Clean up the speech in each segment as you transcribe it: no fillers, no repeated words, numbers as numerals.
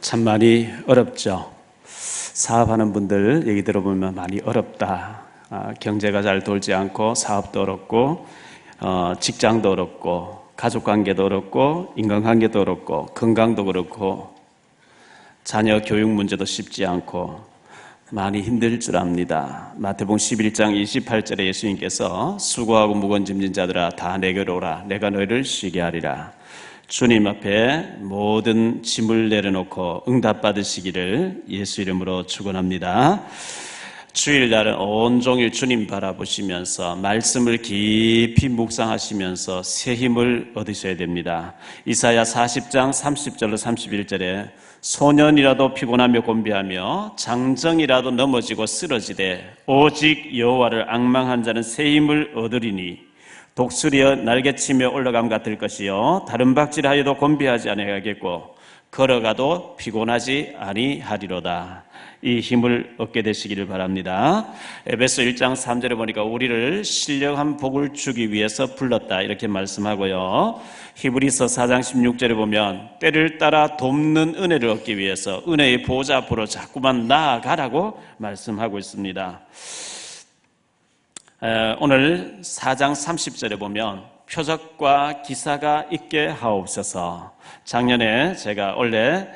참 많이 어렵죠. 사업하는 분들 얘기 들어보면 많이 어렵다. 경제가 잘 돌지 않고 사업도 어렵고 직장도 어렵고 가족관계도 어렵고 인간관계도 어렵고 건강도 그렇고 자녀 교육 문제도 쉽지 않고 많이 힘들 줄 압니다. 마태복음 11장 28절에 예수님께서 수고하고 무거운 짐진 자들아 다 내게로 오라 내가 너희를 쉬게 하리라. 주님 앞에 모든 짐을 내려놓고 응답받으시기를 예수 이름으로 축원합니다. 주일날은 온종일 주님 바라보시면서 말씀을 깊이 묵상하시면서 새 힘을 얻으셔야 됩니다. 이사야 40장 30절로 31절에 소년이라도 피곤하며 곤비하며 장정이라도 넘어지고 쓰러지되 오직 여호와를 앙망한 자는 새 힘을 얻으리니 독수리여 날개치며 올라감 같을 것이요 다른 박질하여도 곤비하지 아니하겠고 걸어가도 피곤하지 아니하리로다. 이 힘을 얻게 되시기를 바랍니다. 에베소 1장 3절에 보니까 우리를 신령한 복을 주기 위해서 불렀다 이렇게 말씀하고요. 히브리서 4장 16절에 보면 때를 따라 돕는 은혜를 얻기 위해서 은혜의 보좌 앞으로 자꾸만 나아가라고 말씀하고 있습니다. 오늘 4장 30절에 보면 표적과 기사가 있게 하옵소서. 작년에 제가 원래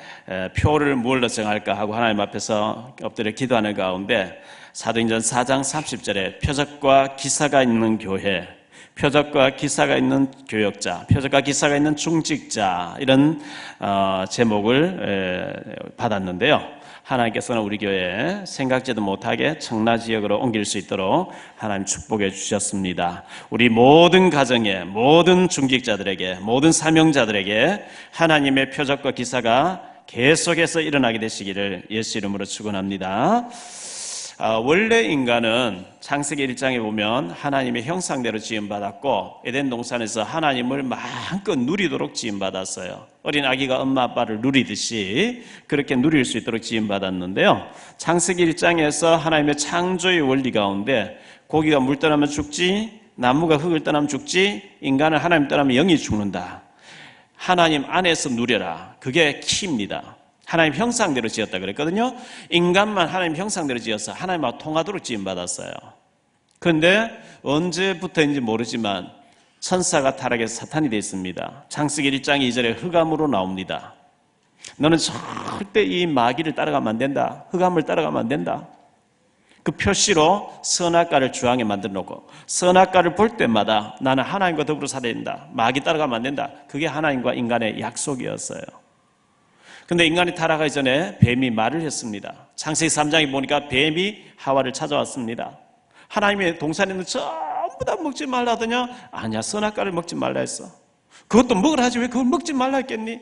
표를 무엇로 정할까 하고 하나님 앞에서 엎드려 기도하는 가운데 사도행전 4장 30절에 표적과 기사가 있는 교회, 표적과 기사가 있는 교역자, 표적과 기사가 있는 중직자 이런 제목을 받았는데요. 하나님께서는 우리 교회에 생각지도 못하게 청라지역으로 옮길 수 있도록 하나님 축복해 주셨습니다. 우리 모든 가정에, 모든 중직자들에게, 모든 사명자들에게 하나님의 표적과 기사가 계속해서 일어나게 되시기를 예수 이름으로 축원합니다. 원래 인간은 창세기 1장에 보면 하나님의 형상대로 지음받았고 에덴 동산에서 하나님을 마음껏 누리도록 지음받았어요. 어린 아기가 엄마 아빠를 누리듯이 그렇게 누릴 수 있도록 지음받았는데요. 창세기 1장에서 하나님의 창조의 원리 가운데 고기가 물 떠나면 죽지, 나무가 흙을 떠나면 죽지, 인간은 하나님 떠나면 영이 죽는다. 하나님 안에서 누려라. 그게 키입니다. 하나님 형상대로 지었다 그랬거든요. 인간만 하나님 형상대로 지어서 하나님하고 통하도록 지음받았어요. 그런데 언제부터인지 모르지만 천사가 타락해서 사탄이 되어 있습니다. 창세기 1장 2절에 흑암으로 나옵니다. 너는 절대 이 마귀를 따라가면 안 된다. 흑암을 따라가면 안 된다. 그 표시로 선악과를 주황에 만들어 놓고 선악과를 볼 때마다 나는 하나님과 더불어 살아야 된다. 마귀 따라가면 안 된다. 그게 하나님과 인간의 약속이었어요. 근데 인간이 타락하기 전에 뱀이 말을 했습니다. 창세기 3장에 보니까 뱀이 하와를 찾아왔습니다. 하나님의 동산에는 전부 다 먹지 말라 하더냐? 아니야, 선악과를 먹지 말라 했어. 그것도 먹으라 하지 왜 그걸 먹지 말라 했겠니?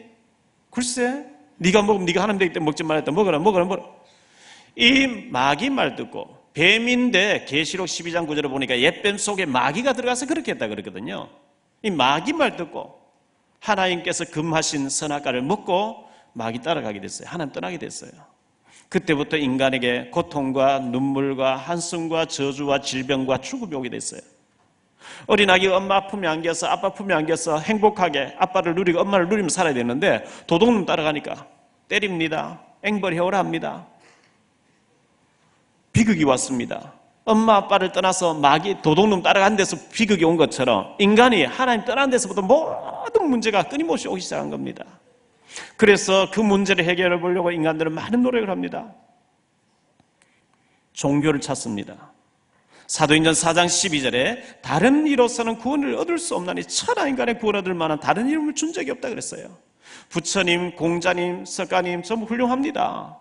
글쎄, 네가 먹으면 네가 하나님 되기 때문에 먹지 말라 했다. 먹어라. 이 마귀 말 듣고 뱀인데 계시록 12장 9절에 보니까 옛뱀 속에 마귀가 들어가서 그렇게 했다 그러거든요. 이 마귀 말 듣고 하나님께서 금하신 선악과를 먹고 마귀 따라가게 됐어요. 하나님 떠나게 됐어요. 그때부터 인간에게 고통과 눈물과 한숨과 저주와 질병과 죽음이 오게 됐어요. 어린 아기가 엄마 품에 안겨서 아빠 품에 안겨서 행복하게 아빠를 누리고 엄마를 누리며 살아야 되는데 도둑놈 따라가니까 때립니다. 앵벌해오라 합니다. 비극이 왔습니다. 엄마 아빠를 떠나서 마귀 도둑놈 따라간 데서 비극이 온 것처럼 인간이 하나님 떠난 데서부터 모든 문제가 끊임없이 오기 시작한 겁니다. 그래서 그 문제를 해결해 보려고 인간들은 많은 노력을 합니다. 종교를 찾습니다. 사도행전 4장 12절에 다른 이로서는 구원을 얻을 수 없나니 천하 인간의 구원 얻을 만한 다른 이름을 준 적이 없다 그랬어요. 부처님, 공자님, 석가님 전부 훌륭합니다.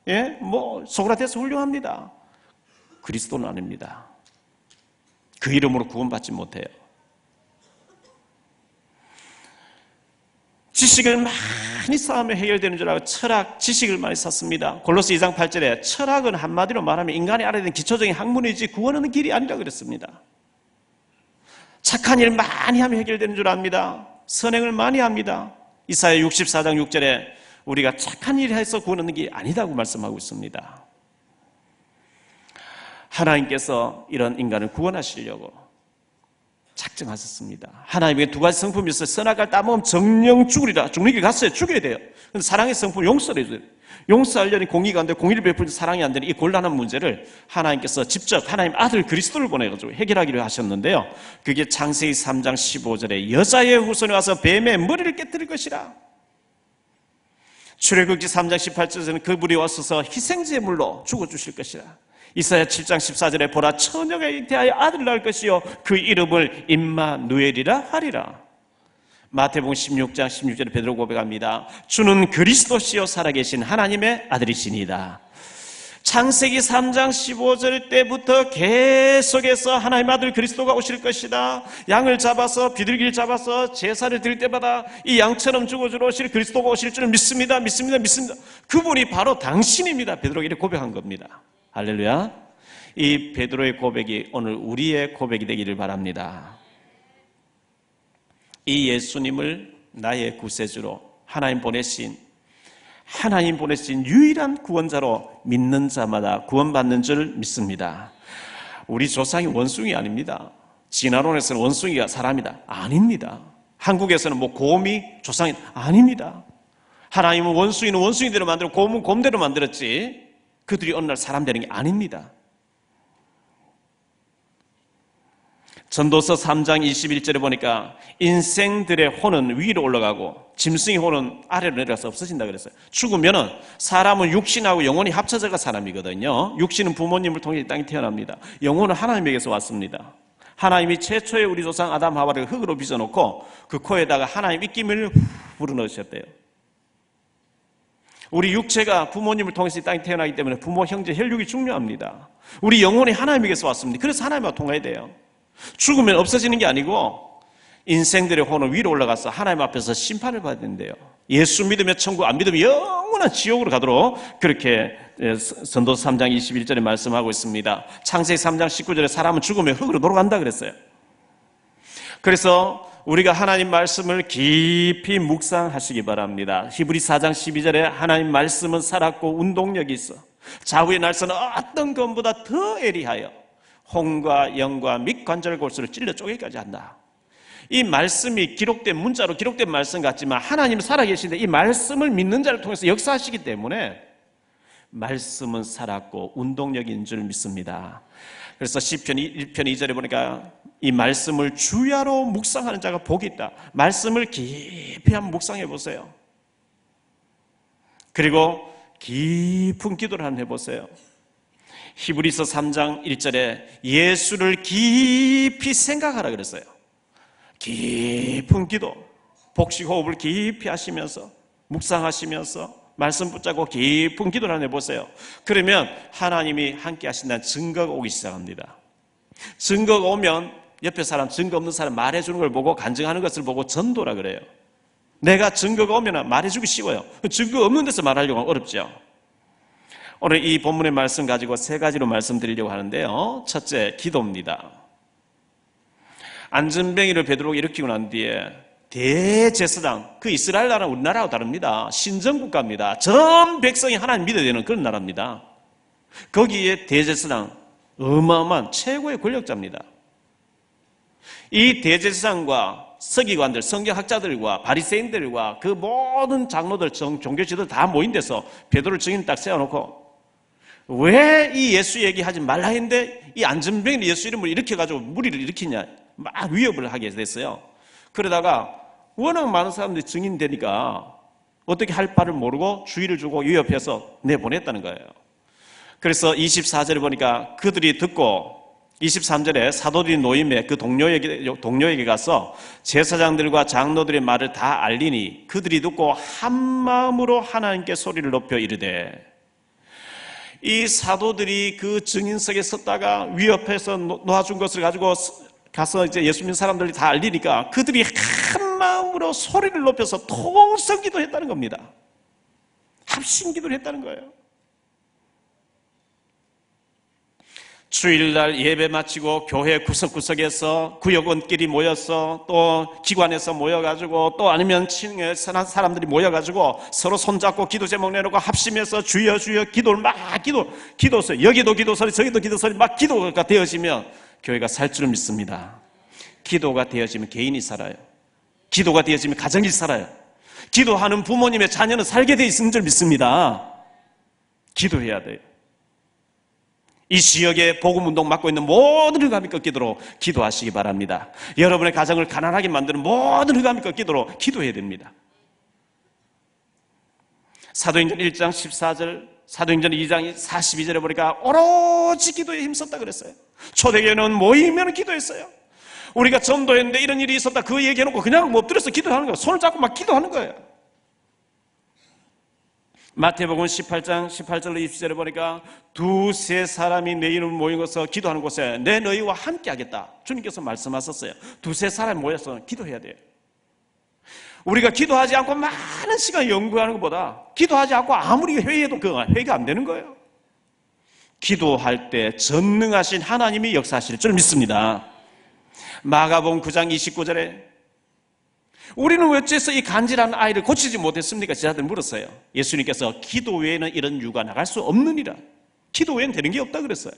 예, 소크라테스 훌륭합니다. 그리스도는 아닙니다. 그 이름으로 구원받지 못해요. 지식을 많이 쌓으면 해결되는 줄 알고 철학, 지식을 많이 쌓습니다. 골로새 2장 8절에 철학은 한마디로 말하면 인간이 알아야 되는 기초적인 학문이지 구원하는 길이 아니라 그랬습니다. 착한 일 많이 하면 해결되는 줄 압니다. 선행을 많이 합니다. 이사야 64장 6절에 우리가 착한 일을 해서 구원하는 게 아니다고 말씀하고 있습니다. 하나님께서 이런 인간을 구원하시려고 작정하셨습니다. 하나님에게 두 가지 성품이 있어요. 선악을 따먹으면 정령 죽으리라. 죽는 길 갔어요. 죽여야 돼요. 근데 사랑의 성품 용서를 해줘요. 용서하려니 공의가 안 되고 공의를 베풀 때 사랑이 안 되는 이 곤란한 문제를 하나님께서 직접 하나님 아들 그리스도를 보내가지고 해결하기로 하셨는데요. 그게 창세기 3장 15절에 여자의 후손이 와서 뱀의 머리를 깨뜨릴 것이라. 출애굽기 3장 18절에는 그분이 와서서 희생제물로 죽어주실 것이라. 이사야 7장 14절에 보라 처녀가 잉태하여 아들을 낳을 것이요 그 이름을 임마누엘이라 하리라. 마태복음 16장 16절에 베드로 고백합니다. 주는 그리스도시요 살아계신 하나님의 아들이시니이다. 창세기 3장 15절 때부터 계속해서 하나님의 아들 그리스도가 오실 것이다. 양을 잡아서 비둘기를 잡아서 제사를 드릴 때마다 이 양처럼 죽어주러 오실 그리스도가 오실 줄 믿습니다. 그분이 바로 당신입니다. 베드로가 이렇게 고백한 겁니다. 할렐루야. 이 베드로의 고백이 오늘 우리의 고백이 되기를 바랍니다. 이 예수님을 나의 구세주로 하나님 보내신 유일한 구원자로 믿는 자마다 구원받는 줄 믿습니다. 우리 조상이 원숭이 아닙니다. 진화론에서는 원숭이가 사람이다. 아닙니다. 한국에서는 곰이 조상이 아닙니다. 하나님은 원숭이는 원숭이대로 만들고 곰은 곰대로 만들었지 그들이 어느 날 사람 되는 게 아닙니다. 전도서 3장 21절에 보니까 인생들의 혼은 위로 올라가고 짐승의 혼은 아래로 내려가서 없어진다 그랬어요. 죽으면은 사람은 육신하고 영혼이 합쳐져가 사람이거든요. 육신은 부모님을 통해 이 땅에 태어납니다. 영혼은 하나님에게서 왔습니다. 하나님이 최초의 우리 조상 아담 하와를 흙으로 빚어놓고 그 코에다가 하나님 입김을 불어넣으셨대요. 우리 육체가 부모님을 통해서 이 땅에 태어나기 때문에 부모, 형제, 혈육이 중요합니다. 우리 영혼이 하나님에게서 왔습니다. 그래서 하나님과 통해야 돼요. 죽으면 없어지는 게 아니고 인생들의 혼은 위로 올라가서 하나님 앞에서 심판을 받아야 된대요. 예수 믿으면 천국, 안 믿으면 영원한 지옥으로 가도록 그렇게 전도서 3장 21절에 말씀하고 있습니다. 창세기 3장 19절에 사람은 죽으면 흙으로 돌아간다 그랬어요. 그래서 우리가 하나님 말씀을 깊이 묵상하시기 바랍니다. 히브리 4장 12절에 하나님 말씀은 살았고 운동력이 있어 좌우의 날선은 어떤 것보다 더 예리하여 혼과 영과 및 관절 골수를 찔러 쪼개기까지 한다. 이 말씀이 기록된 문자로 기록된 말씀 같지만 하나님은 살아계신데 이 말씀을 믿는 자를 통해서 역사하시기 때문에 말씀은 살았고 운동력인 줄 믿습니다. 그래서 시편 1편 2절에 보니까 이 말씀을 주야로 묵상하는 자가 복이 있다. 말씀을 깊이 한번 묵상해 보세요. 그리고 깊은 기도를 한번 해보세요. 히브리서 3장 1절에 예수를 깊이 생각하라 그랬어요. 깊은 기도, 복식 호흡을 깊이 하시면서 묵상하시면서 말씀 붙잡고 깊은 기도를 한번 해보세요. 그러면 하나님이 함께 하신다는 증거가 오기 시작합니다. 증거가 오면 옆에 사람, 증거 없는 사람 말해주는 걸 보고 간증하는 것을 보고 전도라 그래요. 내가 증거가 오면 말해주기 쉬워요. 증거 없는 데서 말하려고 하면 어렵죠. 오늘 이 본문의 말씀 가지고 세 가지로 말씀드리려고 하는데요. 첫째, 기도입니다. 안전뱅이를 베드로가 일으키고 난 뒤에 대제사장, 그 이스라엘 나라는 우리나라하고 다릅니다. 신정국가입니다. 전 백성이 하나님 믿어야 되는 그런 나라입니다. 거기에 대제사장, 어마어마한 최고의 권력자입니다. 이 대제사장과 서기관들, 성경학자들과 바리새인들과 그 모든 장로들, 종교 지도들 다 모인 데서 베드로를 증인 딱 세워놓고 왜 이 예수 얘기하지 말라 했는데 이 안전병이 예수 이름을 일으켜가지고 무리를 일으키냐 막 위협을 하게 됐어요. 그러다가 워낙 많은 사람들이 증인되니까 어떻게 할 바를 모르고 주의를 주고 위협해서 내보냈다는 거예요. 그래서 24절에 보니까 그들이 듣고 23절에 사도들이 노임에 그 동료에게 가서 제사장들과 장로들의 말을 다 알리니 그들이 듣고 한 마음으로 하나님께 소리를 높여 이르되, 이 사도들이 그 증인석에 섰다가 위협해서 놓아준 것을 가지고 가서 이제 예수 믿는 사람들이 다 알리니까 그들이 한 마음으로 소리를 높여서 통성기도 했다는 겁니다. 합심기도를 했다는 거예요. 주일날 예배 마치고 교회 구석구석에서 구역원끼리 모여서 또 기관에서 모여가지고 또 아니면 친구의 사람들이 모여가지고 서로 손잡고 기도 제목 내놓고 합심해서 주여 주여 기도를 막 기도소리, 여기도 기도소리 저기도 기도소리 막 기도가 되어지면 교회가 살 줄을 믿습니다. 기도가 되어지면 개인이 살아요. 기도가 되어지면 가정이 살아요. 기도하는 부모님의 자녀는 살게 돼 있는 줄 믿습니다. 기도해야 돼요. 이 지역에 복음운동 맡고 있는 모든 흑암이 꺾이도록 기도하시기 바랍니다. 여러분의 가정을 가난하게 만드는 모든 흑암이 꺾이도록 기도해야 됩니다. 사도행전 1장 14절, 사도행전 2장 42절에 보니까 오로지 기도에 힘썼다 그랬어요. 초대교회는 모이면 기도했어요. 우리가 전도했는데 이런 일이 있었다 그 얘기해놓고 그냥 엎드려서 기도하는 거예요. 손을 잡고 막 기도하는 거예요. 마태복음 18장 18절로 20절에 보니까 두세 사람이 내 이름을 모인 곳에서 기도하는 곳에 내 너희와 함께 하겠다. 주님께서 말씀하셨어요. 두세 사람이 모여서 기도해야 돼요. 우리가 기도하지 않고 많은 시간 연구하는 것보다 기도하지 않고 아무리 회의해도 그 회의가 안 되는 거예요. 기도할 때 전능하신 하나님이 역사하실 줄 믿습니다. 마가복음 9장 29절에 우리는 왜 어째서 이 간질한 아이를 고치지 못했습니까? 제자들 물었어요. 예수님께서 기도 외에는 이런 유가 나갈 수 없느니라. 기도 외에는 되는 게 없다 그랬어요.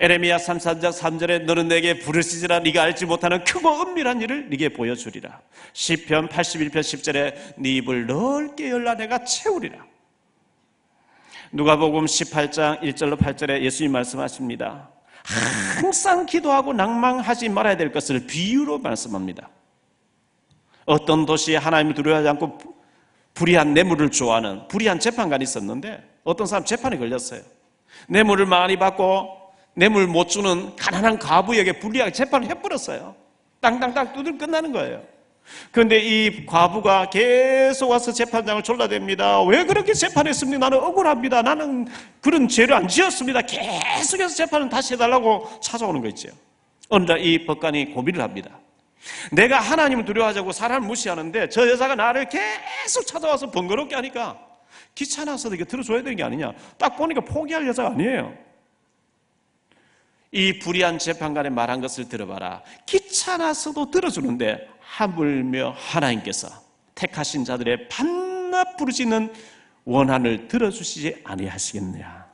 에레미야 33장 3절에 너는 내게 부르짖으라 네가 알지 못하는 크고 은밀한 일을 네게 보여주리라. 시편 81편 10절에 네 입을 넓게 열라 내가 채우리라. 누가복음 18장 1절로 8절에 예수님 말씀하십니다. 항상 기도하고 낭망하지 말아야 될 것을 비유로 말씀합니다. 어떤 도시에 하나님을 두려워하지 않고 불의한 뇌물을 좋아하는 불의한 재판관이 있었는데 어떤 사람 재판에 걸렸어요. 뇌물을 많이 받고 뇌물 못 주는 가난한 과부에게 불리하게 재판을 해버렸어요. 땅땅땅 두들 끝나는 거예요. 그런데 이 과부가 계속 와서 재판장을 졸라댑니다. 왜 그렇게 재판했습니까? 나는 억울합니다. 나는 그런 죄를 안 지었습니다. 계속해서 재판을 다시 해달라고 찾아오는 거 있죠. 어느 날 이 법관이 고민을 합니다. 내가 하나님을 두려워하자고 사람을 무시하는데 저 여자가 나를 계속 찾아와서 번거롭게 하니까 귀찮아서 이게 들어줘야 되는 게 아니냐. 딱 보니까 포기할 여자가 아니에요. 이 불의한 재판관의 말한 것을 들어봐라. 귀찮아서도 들어주는데 하물며 하나님께서 택하신 자들의 반납 부르짖는 원한을 들어주시지 아니하시겠느냐.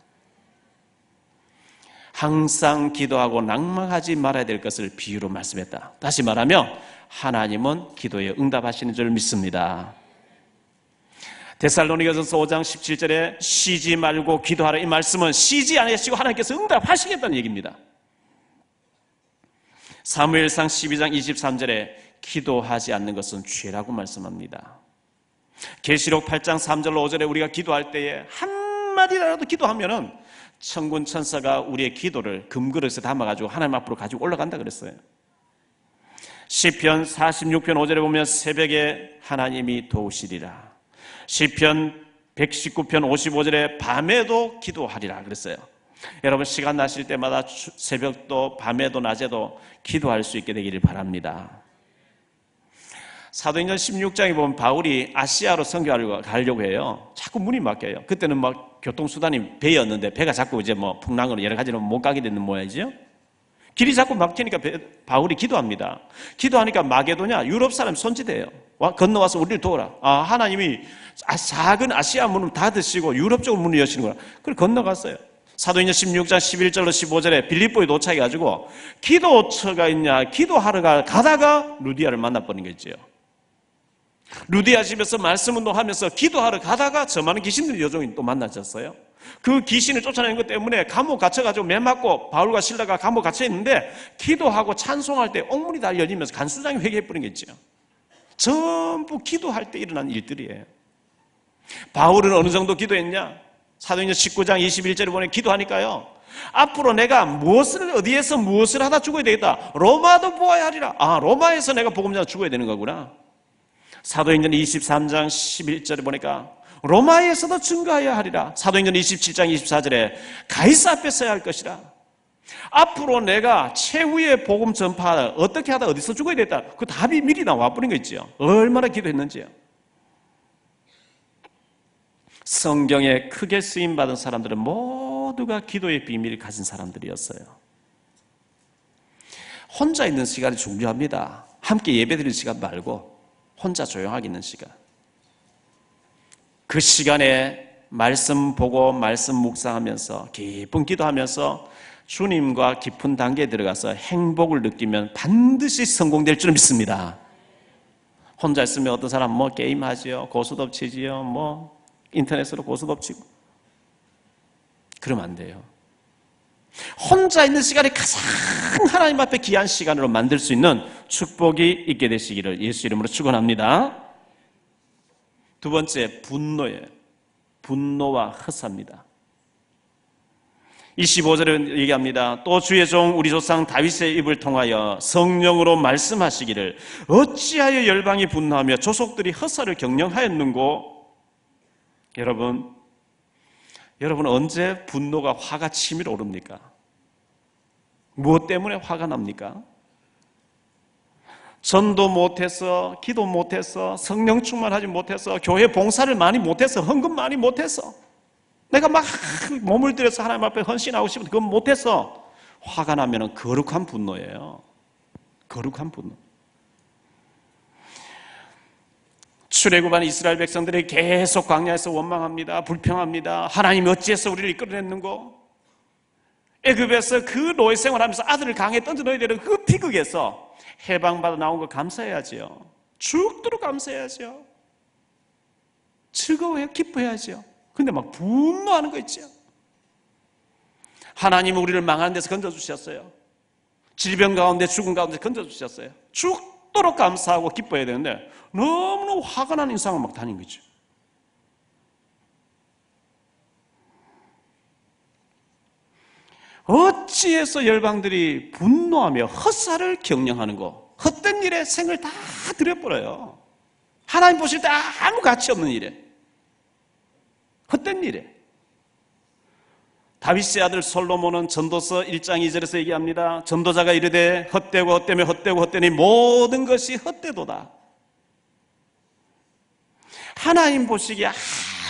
항상 기도하고 낭망하지 말아야 될 것을 비유로 말씀했다. 다시 말하면 하나님은 기도에 응답하시는 줄 믿습니다. 데살로니가전서 5장 17절에 쉬지 말고 기도하라. 이 말씀은 쉬지 않으시고 하나님께서 응답하시겠다는 얘기입니다. 사무엘상 12장 23절에 기도하지 않는 것은 죄라고 말씀합니다. 계시록 8장 3절로 5절에 우리가 기도할 때에 한마디라도 기도하면은 천군 천사가 우리의 기도를 금그릇에 담아가지고 하나님 앞으로 가지고 올라간다 그랬어요. 시편 46편 5절에 보면 새벽에 하나님이 도우시리라. 시편 119편 55절에 밤에도 기도하리라 그랬어요. 여러분 시간 나실 때마다 새벽도 밤에도 낮에도 기도할 수 있게 되기를 바랍니다. 사도행전 16장에 보면 바울이 아시아로 선교하려고 가려고 해요. 자꾸 문이 막혀요. 그때는 막 교통수단이 배였는데 배가 자꾸 이제 뭐 풍랑으로 여러 가지로 못 가게 되는 모양이죠. 길이 자꾸 막히니까 바울이 기도합니다. 기도하니까 마게도냐 유럽 사람 손짓해요. 건너와서 우리를 도우라. 하나님이 작은 아시아 문을 닫으시고 유럽 쪽으로 문을 여시는구나. 그걸 건너갔어요. 사도행전 16장 11절로 15절에 빌립보에 도착해가지고 기도처가 있냐 기도하러 가다가 루디아를 만나버린 거죠. 루디아 집에서 말씀 운동하면서 기도하러 가다가 저 많은 귀신들 여종이 또 만나셨어요. 그 귀신을 쫓아내는 것 때문에 감옥 갇혀가지고 매 맞고 바울과 실라가 감옥 갇혀있는데 기도하고 찬송할 때 옥문이 다 열리면서 간수장이 회개해버린 게 있죠. 전부 기도할 때 일어난 일들이에요. 바울은 어느 정도 기도했냐? 사도행전 19장 21절에 보면 기도하니까요. 앞으로 내가 어디에서 무엇을 하다 죽어야 되겠다. 로마도 보아야 하리라. 로마에서 내가 복음전하 죽어야 되는 거구나. 사도행전 23장 11절에 보니까 로마에서도 증거하여야 하리라. 사도행전 27장 24절에 가이사 앞에 서야 할 것이라. 앞으로 내가 최후의 복음 전파 어떻게 하다 어디서 죽어야 되겠다. 그 답이 미리 나와버린 거 있죠. 얼마나 기도했는지요. 성경에 크게 쓰임받은 사람들은 모두가 기도의 비밀을 가진 사람들이었어요. 혼자 있는 시간이 중요합니다. 함께 예배드리는 시간 말고 혼자 조용하게 있는 시간. 그 시간에 말씀 보고 말씀 묵상하면서 기쁜 기도하면서 주님과 깊은 단계에 들어가서 행복을 느끼면 반드시 성공될 줄 믿습니다. 혼자 있으면 어떤 사람 뭐 게임하지요, 고스톱 치지요, 뭐 인터넷으로 고스톱 치고 그러면 안 돼요. 혼자 있는 시간이 가장 하나님 앞에 귀한 시간으로 만들 수 있는 축복이 있게 되시기를 예수 이름으로 축원합니다. 두 번째, 분노예요. 분노와 허사입니다. 25절에 얘기합니다. 또 주의 종 우리 조상 다윗의 입을 통하여 성령으로 말씀하시기를 어찌하여 열방이 분노하며 조속들이 허사를 경영하였는고. 여러분 언제 분노가 화가 치밀어 오릅니까? 무엇 때문에 화가 납니까? 전도 못해서, 기도 못해서, 성령 충만하지 못해서, 교회 봉사를 많이 못해서, 헌금 많이 못해서, 내가 막 몸을 들여서 하나님 앞에 헌신하고 싶은데 그건 못해서 화가 나면 거룩한 분노예요. 거룩한 분노. 출애굽한 이스라엘 백성들이 계속 광야에서 원망합니다. 불평합니다. 하나님 어찌해서 우리를 이끌어냈는고? 애굽에서 그 노예 생활하면서 아들을 강에 던져 넣어야 되는 그 비극에서 해방받아 나온 거 감사해야지요. 죽도록 감사해야죠. 즐거워요. 기뻐해야죠. 근데 막 분노하는 거 있죠. 하나님은 우리를 망하는 데서 건져주셨어요. 질병 가운데 죽음 가운데 건져주셨어요. 죽도록 감사하고 기뻐해야 되는데 너무너무 화가 난 인상을 막 다닌 거죠. 어찌해서 열방들이 분노하며 헛살을 경영하는 거, 헛된 일에 생을 다 들여버려요. 하나님 보실 때 아무 가치 없는 일에, 헛된 일에. 다윗의 아들 솔로몬은 전도서 1장 2절에서 얘기합니다. 전도자가 이르되 헛되고 헛되며 헛되고 헛되니 모든 것이 헛되도다. 하나님 보시기에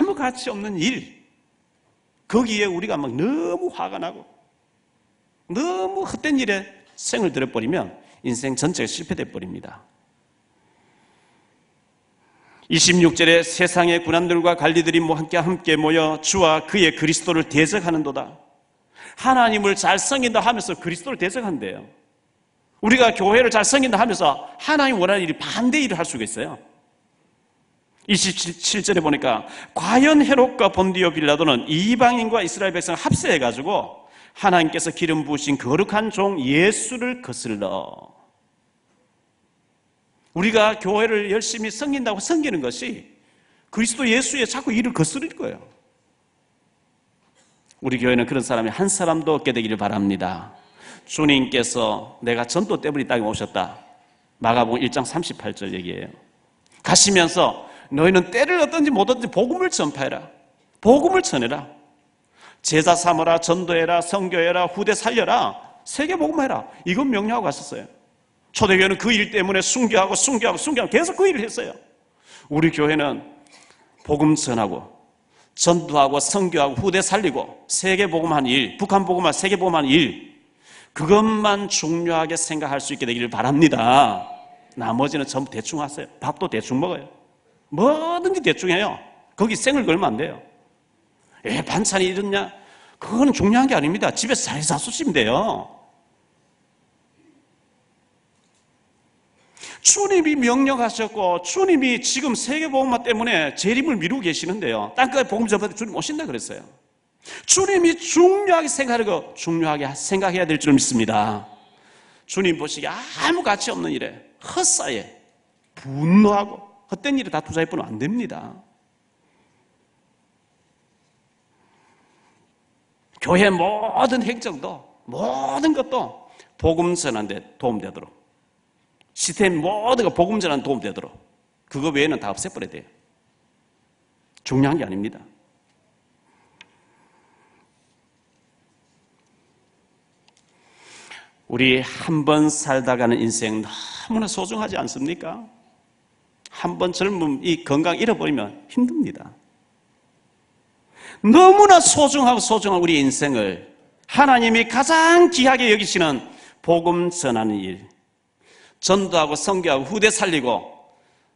아무 가치 없는 일, 거기에 우리가 막 너무 화가 나고 너무 헛된 일에 생을 들여버리면 인생 전체가 실패돼 버립니다. 26절에 세상의 군안들과 관리들이 함께 모여 주와 그의 그리스도를 대적하는도다. 하나님을 잘 섬긴다 하면서 그리스도를 대적한대요. 우리가 교회를 잘 섬긴다 하면서 하나님 원하는 일이 반대 일을 할 수가 있어요. 27절에 보니까 과연 헤롯과 본디오 빌라도는 이방인과 이스라엘 백성을 합세해가지고 하나님께서 기름 부으신 거룩한 종 예수를 거슬러. 우리가 교회를 열심히 섬긴다고 섬기는 것이 그리스도 예수의 자꾸 일을 거스릴 거예요. 우리 교회는 그런 사람이 한 사람도 없게 되기를 바랍니다. 주님께서 내가 전도 때문에 이 땅에 오셨다. 마가복음 1장 38절 얘기예요. 가시면서 너희는 때를 얻든지 못 얻든지 복음을 전파해라. 복음을 전해라. 제자 삼으라, 전도해라, 선교해라, 후대 살려라, 세계 복음해라. 이건 명령하고 갔었어요. 초대교회는 그 일 때문에 순교하고 계속 그 일을 했어요. 우리 교회는 복음 전하고 전도하고 선교하고 후대 살리고 세계 복음하는 일, 북한 복음하고 세계 복음하는 일, 그것만 중요하게 생각할 수 있게 되기를 바랍니다. 나머지는 전부 대충 하세요. 밥도 대충 먹어요. 뭐든지 대충 해요. 거기 생을 걸면 안 돼요. 반찬이 이렇냐? 그건 중요한 게 아닙니다. 집에서 잘 사수시면 돼요. 주님이 명령하셨고 주님이 지금 세계복음화 때문에 재림을 미루고 계시는데요. 땅끝에 복음 전파할 때 주님 오신다 그랬어요. 주님이 중요하게 생각하고 중요하게 생각해야 될 줄 믿습니다. 주님 보시기에 아무 가치 없는 일에 헛사에 분노하고 헛된 일에 다 투자해보면 안 됩니다. 교회 모든 행정도 모든 것도 복음 전하는 데 도움되도록, 시스템 모두가 복음 전하는 데 도움되도록, 그거 외에는 다 없애버려야 돼요. 중요한 게 아닙니다. 우리 한 번 살다 가는 인생 너무나 소중하지 않습니까? 한 번 젊음, 이 건강 잃어버리면 힘듭니다. 너무나 소중하고 소중한 우리 인생을 하나님이 가장 귀하게 여기시는 복음 전하는 일, 전도하고 선교하고 후대 살리고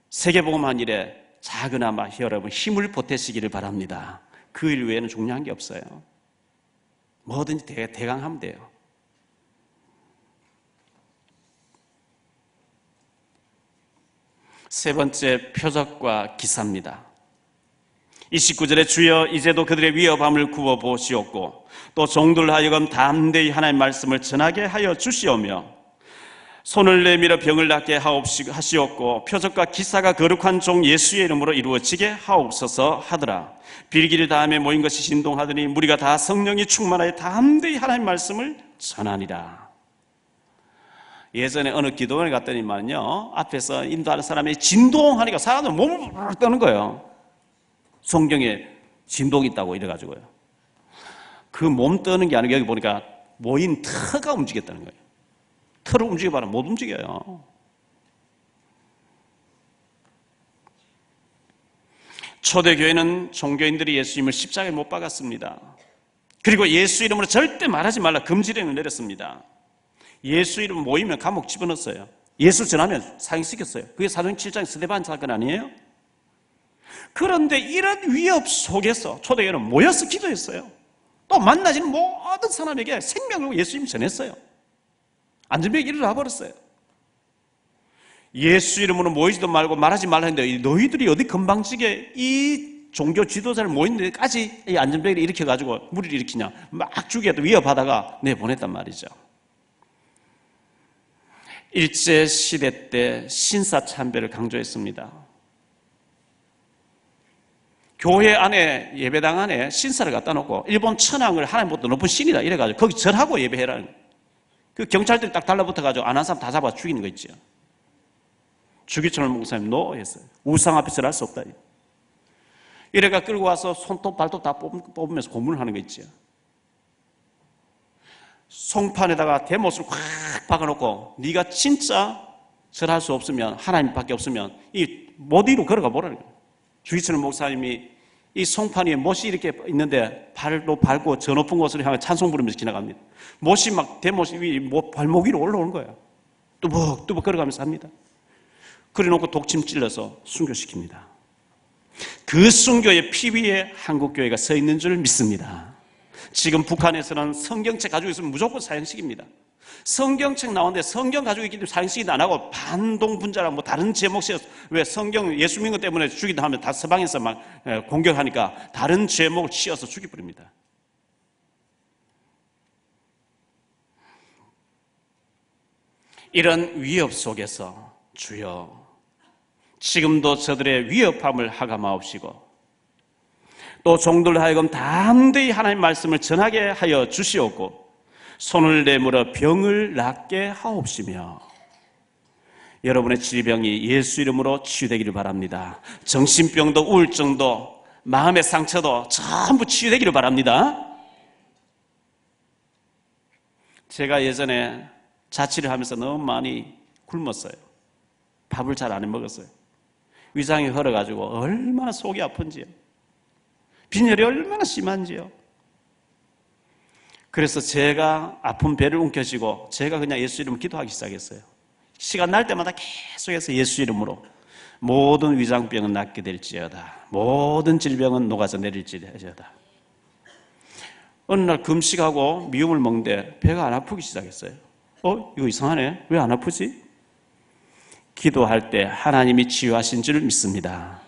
세계복음하는 일에 작은아마 여러분 힘을 보태시기를 바랍니다. 그 일 외에는 중요한 게 없어요. 뭐든지 대강하면 돼요. 세 번째, 표적과 기사입니다. 29절에 주여 이제도 그들의 위협함을 구워보시옵고 또 종들 하여금 담대히 하나님의 말씀을 전하게 하여 주시오며 손을 내밀어 병을 낫게 하시옵고 표적과 기사가 거룩한 종 예수의 이름으로 이루어지게 하옵소서 하더라. 빌기를 다음에 모인 것이 진동하더니 무리가 다 성령이 충만하여 담대히 하나님의 말씀을 전하니라. 예전에 어느 기도원에 갔더니만요, 앞에서 인도하는 사람이 진동하니까 사람들 몸을 막 떠는 거예요. 성경에 진동이 있다고 이래가지고요. 그 몸 떠는 게 아니고 여기 보니까 모인 터가 움직였다는 거예요. 터를 움직여봐라, 못 움직여요. 초대교회는 종교인들이 예수님을 십자가에 못 박았습니다. 그리고 예수 이름으로 절대 말하지 말라 금지령을 내렸습니다. 예수 이름 모이면 감옥 집어넣었어요. 예수 전하면 사형시켰어요. 그게 사도행 7장 스데반 사건 아니에요? 그런데 이런 위협 속에서 초대교회는 모여서 기도했어요. 또 만나지는 모든 사람에게 생명을 예수님 전했어요. 안전병이 일어나 버렸어요. 예수 이름으로 모이지도 말고 말하지 말라 했는데 너희들이 어디 금방지게 이 종교 지도자를 모인 데까지 이 안전병을 일으켜가지고 무리를 일으키냐, 막 죽여도 위협하다가 내보냈단 말이죠. 일제시대 때 신사참배를 강조했습니다. 교회 안에, 예배당 안에 신사를 갖다 놓고 일본 천황을 하나님보다 높은 신이다 이래가지고 거기 절하고 예배해라는, 그 경찰들이 딱 달라붙어가지고 안 한 사람 다 잡아 죽이는 거 있죠. 주기철 목사님 노 했어요. 우상 앞에 절할 수 없다. 이래가 끌고 와서 손톱 발톱 다 뽑으면서 고문을 하는 거 있죠. 송판에다가 대못을 확 박아놓고 네가 진짜 절할 수 없으면, 하나님밖에 없으면 이 못 위로 걸어가 보라는 거예요. 주기철 목사님이 이 송판 위에 못이 이렇게 있는데 발로 밟고 저 높은 곳을 향해 찬송 부르면서 지나갑니다. 못이 막 대못이 발목 위로 올라오는 거예요. 뚜벅뚜벅 걸어가면서 합니다. 그래놓고 독침 찔러서 순교시킵니다. 그 순교의 피 위에 한국교회가 서 있는 줄 믿습니다. 지금 북한에서는 성경책 가지고 있으면 무조건 사형식입니다. 성경책 나오는데 성경 가지고 있기 때문에 사형식이 안 하고 반동분자랑 뭐 다른 제목 씌워서, 왜 성경 예수 믿는 것 때문에 죽이다 하면 다 서방에서 막 공격하니까 다른 제목을 씌워서 죽여버립니다. 이런 위협 속에서 주여 지금도 저들의 위협함을 하감하옵시고 또 종들 하여금 담대히 하나님의 말씀을 전하게 하여 주시옵고 손을 내밀어 병을 낫게 하옵시며 여러분의 질병이 예수 이름으로 치유되기를 바랍니다. 정신병도 우울증도 마음의 상처도 전부 치유되기를 바랍니다. 제가 예전에 자취를 하면서 너무 많이 굶었어요. 밥을 잘 안 먹었어요. 위장이 헐어가지고 얼마나 속이 아픈지요. 빈혈이 얼마나 심한지요. 그래서 제가 아픈 배를 움켜쥐고 제가 그냥 예수 이름으로 기도하기 시작했어요. 시간 날 때마다 계속해서 예수 이름으로 모든 위장병은 낫게 될지어다. 모든 질병은 녹아서 내릴지어다. 어느 날 금식하고 미움을 먹는데 배가 안 아프기 시작했어요. 이거 이상하네. 왜 안 아프지? 기도할 때 하나님이 치유하신 줄 믿습니다.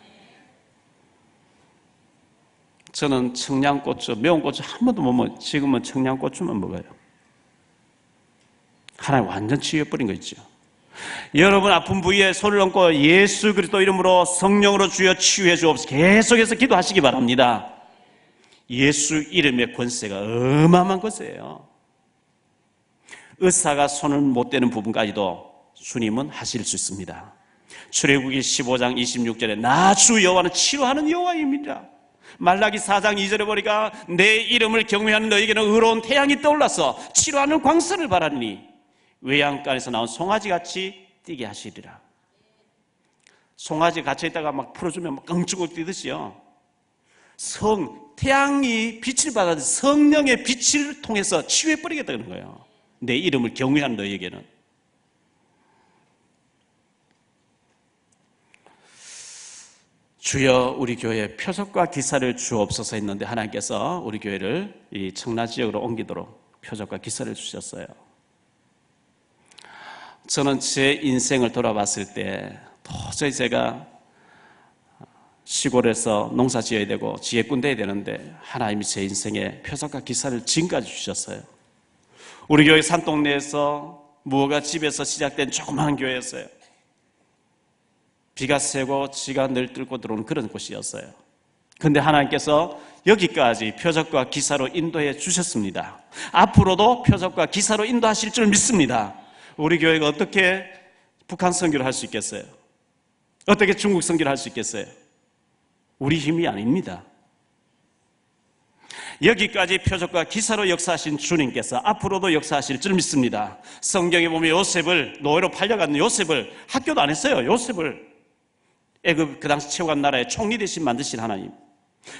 저는 청양고추, 매운 고추 한 번도 못 먹어요. 지금은 청양고추만 먹어요. 하나님 완전 치유해버린 거 있죠. 여러분 아픈 부위에 손을 얹고 예수 그리스도 이름으로 성령으로 주여 치유해 주옵소서 계속해서 기도하시기 바랍니다. 예수 이름의 권세가 어마어마한 권세예요. 의사가 손을 못 대는 부분까지도 주님은 하실 수 있습니다. 출애굽기 15장 26절에 나 주 여호와는 치료하는 여호와입니다. 말라기 4장 2절에 보니까 내 이름을 경외하는 너에게는 의로운 태양이 떠올라서 치료하는 광선을 바라니 외양간에서 나온 송아지같이 뛰게 하시리라. 송아지 갇혀있다가 막 풀어주면 막 껑충 뛰듯이요. 태양이 빛을 받아 성령의 빛을 통해서 치유해버리겠다는 거예요. 내 이름을 경외하는 너에게는. 주여 우리 교회에 표적과 기사를 주옵소서 했는데 하나님께서 우리 교회를 이 청라 지역으로 옮기도록 표적과 기사를 주셨어요. 저는 제 인생을 돌아봤을 때 도저히 제가 시골에서 농사 지어야 되고 지혜꾼 돼야 되는데 하나님이 제 인생에 표적과 기사를 지금까지 주셨어요. 우리 교회 산동네에서 무허가 집에서 시작된 조그마한 교회였어요. 비가 새고 지가 늘 뚫고 들어오는 그런 곳이었어요. 그런데 하나님께서 여기까지 표적과 기사로 인도해 주셨습니다. 앞으로도 표적과 기사로 인도하실 줄 믿습니다. 우리 교회가 어떻게 북한 선교를 할 수 있겠어요? 어떻게 중국 선교를 할 수 있겠어요? 우리 힘이 아닙니다. 여기까지 표적과 기사로 역사하신 주님께서 앞으로도 역사하실 줄 믿습니다. 성경에 보면 요셉을, 노예로 팔려간 요셉을 학교도 안 했어요. 요셉을 애굽 그 당시 최고한 나라의 총리 대신 만드신 하나님.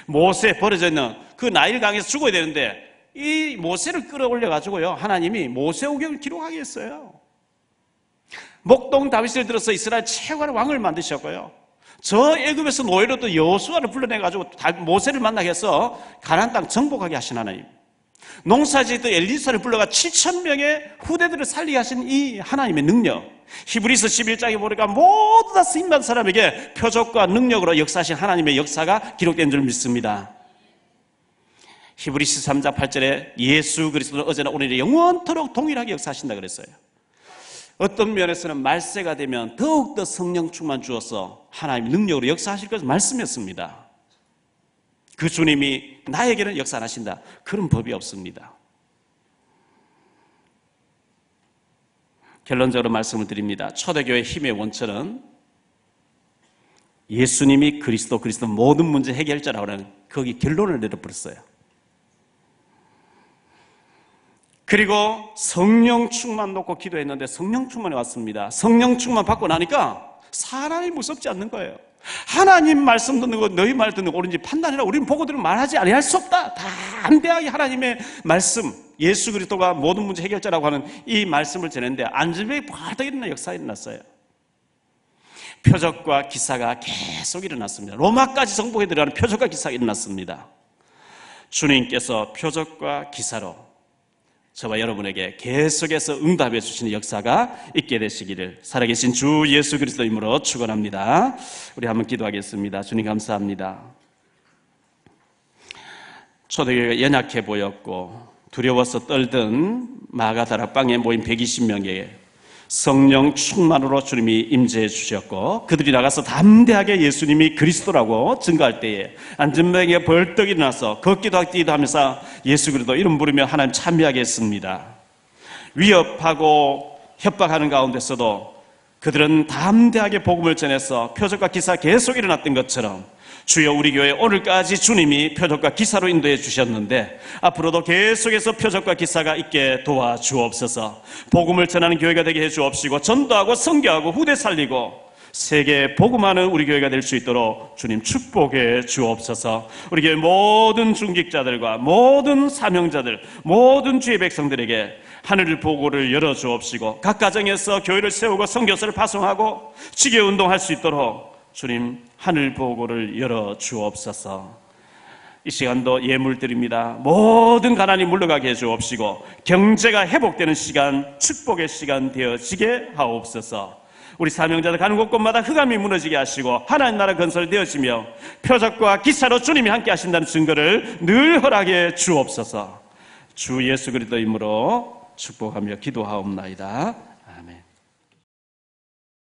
모세 버려져 있는 그 나일 강에서 죽어야 되는데 이 모세를 끌어올려 가지고요, 하나님이 모세오경을 기록하게 했어요. 목동 다윗을 들어서 이스라엘 최고의 왕을 만드셨고요, 저 애굽에서 노예로 또 여호수아를 불러내 가지고 모세를 만나게 해서 가나안 땅 정복하게 하신 하나님, 농사지었던 엘리사를 불러가 7,000명의 후대들을 살리게 하신 이 하나님의 능력, 히브리서 11장에 보니까 모두 다 쓰임받은 사람에게 표적과 능력으로 역사하신 하나님의 역사가 기록된 줄 믿습니다. 히브리서 3장 8절에 예수 그리스도는 어제나 오늘이 영원토록 동일하게 역사하신다 그랬어요. 어떤 면에서는 말세가 되면 더욱더 성령 충만 주어서 하나님 능력으로 역사하실 것을 말씀했습니다. 그 주님이 나에게는 역사 안 하신다, 그런 법이 없습니다. 결론적으로 말씀을 드립니다. 초대교회의 힘의 원천은 예수님이 그리스도 모든 문제 해결자라고 하는 거기 결론을 내려버렸어요. 그리고 성령 충만 놓고 기도했는데 성령 충만이 왔습니다. 성령 충만 받고 나니까 사람이 무섭지 않는 거예요. 하나님 말씀 듣는 거, 너희 말 듣는 거 옳은지 판단해라. 우리는 보고 들으면 말하지 아니할 수 없다. 담대하게 하나님의 말씀, 예수 그리스도가 모든 문제 해결자라고 하는 이 말씀을 전했는데 안전병이 바닥 일어나 역사가 일어났어요. 표적과 기사가 계속 일어났습니다. 로마까지 정복해 들어가는 표적과 기사가 일어났습니다. 주님께서 표적과 기사로 저와 여러분에게 계속해서 응답해 주시는 역사가 있게 되시기를 살아계신 주 예수 그리스도 이름으로 축원합니다. 우리 한번 기도하겠습니다. 주님 감사합니다. 초대교회가 연약해 보였고 두려워서 떨던 마가다락방에 모인 120명에게 성령 충만으로 주님이 임재해 주셨고 그들이 나가서 담대하게 예수님이 그리스도라고 증거할 때에 안전병에 벌떡 일어나서 걷기도 하기도 하면서 예수 그리스도 이름 부르며 하나님 찬미하게 했습니다. 위협하고 협박하는 가운데서도 그들은 담대하게 복음을 전해서 표적과 기사 계속 일어났던 것처럼 주여 우리 교회 오늘까지 주님이 표적과 기사로 인도해 주셨는데 앞으로도 계속해서 표적과 기사가 있게 도와주옵소서. 복음을 전하는 교회가 되게 해주옵시고 전도하고 선교하고 후대 살리고 세계에 복음하는 우리 교회가 될 수 있도록 주님 축복해 주옵소서. 우리 교회 모든 중직자들과 모든 사명자들, 모든 주의 백성들에게 하늘 보고를 열어주옵시고 각 가정에서 교회를 세우고 선교사를 파송하고 지교운동할 수 있도록 주님 하늘 보고를 열어 주옵소서. 이 시간도 예물 드립니다. 모든 가난이 물러가게 해 주옵시고 경제가 회복되는 시간, 축복의 시간 되어지게 하옵소서. 우리 사명자들 가는 곳곳마다 흑암이 무너지게 하시고 하나님 나라 건설되어지며 표적과 기사로 주님이 함께 하신다는 증거를 늘 허락해 주옵소서. 주 예수 그리스도 이름으로 축복하며 기도하옵나이다.